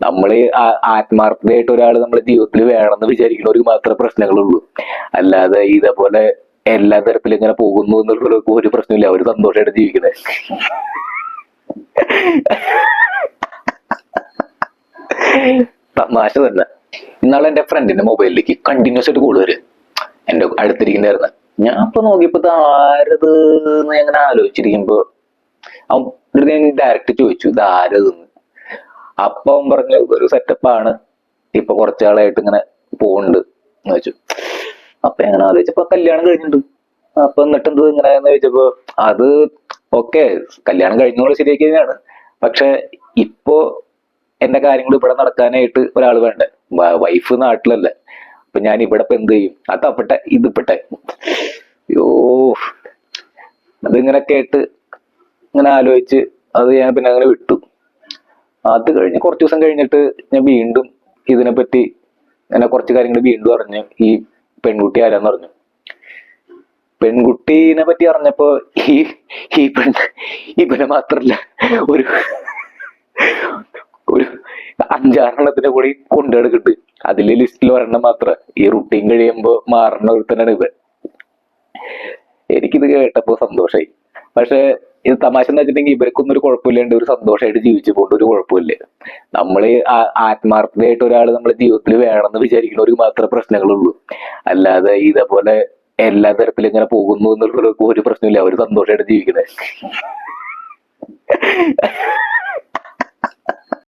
നമ്മൾ ആത്മാർത്ഥതയായിട്ട് ഒരാൾ നമ്മുടെ ജീവിതത്തിൽ വേണമെന്ന് വിചാരിക്കുന്നവർക്ക് മാത്രമേ പ്രശ്നങ്ങളുള്ളൂ. അല്ലാതെ ഇതേപോലെ എല്ലാ തരത്തിലും ഇങ്ങനെ പോകുന്നു എന്നുള്ള ഒരു പ്രശ്നമില്ല. അവര് സന്തോഷമായിട്ട് ജീവിക്കുന്നത്. തമാശ തന്നെ. ഇന്നാളെ എന്റെ ഫ്രണ്ടിന്റെ മൊബൈലിലേക്ക് കണ്ടിന്യൂസ് ആയിട്ട് കോള് വരും. എന്റെ അടുത്തിരിക്കുന്നതായിരുന്നു. ഞാൻ ഇപ്പൊ നോക്കിയപ്പോ ആരത് എങ്ങനെ ആലോചിച്ചിരിക്കുമ്പോ അവൻ ഡയറക്റ്റ് ചോദിച്ചു ഇത് ആരതെന്ന്. അപ്പൊ അവൻ പറഞ്ഞു ഒരു സെറ്റപ്പാണ്, ഇപ്പൊ കുറച്ചാളായിട്ട് ഇങ്ങനെ പോകുന്നുണ്ട് എന്ന് വെച്ചു. അപ്പൊ എങ്ങനെ ആലോചിച്ചപ്പോ കല്യാണം കഴിഞ്ഞിട്ടുണ്ട്. അപ്പൊ എന്നിട്ട് എന്ത് ഇങ്ങനെയെന്ന് ചോദിച്ചപ്പോ അത് ഓക്കെ, കല്യാണം കഴിഞ്ഞോളൂ ശരിയാക്കി തന്നെയാണ്. പക്ഷെ ഇപ്പോ എന്റെ കാര്യങ്ങൾ ഇവിടെ നടക്കാനായിട്ട് ഒരാൾ വേണ്ടേ. വൈഫ് നാട്ടിലല്ല. അപ്പൊ ഞാൻ ഇവിടെ ഇപ്പൊ എന്ത് ചെയ്യും? അതപ്പട്ടെ ഇതിപ്പട്ടെ. യോ, അതിങ്ങനെ കേട്ട് ഇങ്ങനെ ആലോചിച്ച് അത് ഞാൻ പിന്നെ അങ്ങനെ വിട്ടു. അത് കഴിഞ്ഞ് കുറച്ച് ദിവസം കഴിഞ്ഞിട്ട് ഞാൻ വീണ്ടും ഇതിനെപ്പറ്റി അങ്ങനെ കുറച്ച് കാര്യങ്ങൾ വീണ്ടും അറിഞ്ഞു. ഈ പെൺകുട്ടി ആരാന്ന് പറഞ്ഞു. പെൺകുട്ടീനെ പറ്റി അറിഞ്ഞപ്പോ ഈ ഈ ഇവനെ മാത്രല്ല ഒരു ഒരു 5-6 കൂടി കൊണ്ടുനടക്കുന്നുണ്ട്. അതിലെ ലിസ്റ്റിൽ ഒരെണ്ണം മാത്രം ഈ റുട്ടീൻ കഴിയുമ്പോ മാറുന്ന ഒരുത്തനാണ് ഇവൻ. എനിക്കിത് കേട്ടപ്പോ സന്തോഷമായി. പക്ഷെ ഇത് തമാശ എന്ന് വെച്ചിട്ടുണ്ടെങ്കിൽ ഇവർക്കൊന്നും ഒരു കുഴപ്പമില്ലാണ്ട് ഒരു സന്തോഷമായിട്ട് ജീവിച്ചു കൊണ്ട് ഒരു കുഴപ്പമില്ല. നമ്മള് ആത്മാർത്ഥതയായിട്ട് ഒരാൾ നമ്മുടെ ജീവിതത്തിൽ വേണമെന്ന് വിചാരിക്കുന്നവർക്ക് മാത്രമേ പ്രശ്നങ്ങളുള്ളൂ. അല്ലാതെ ഇതേപോലെ എല്ലാ തരത്തിലും ഇങ്ങനെ പോകുന്നു എന്നുള്ള ഒരു പ്രശ്നമില്ല. അവര് സന്തോഷമായിട്ട് ജീവിക്കുന്നത്.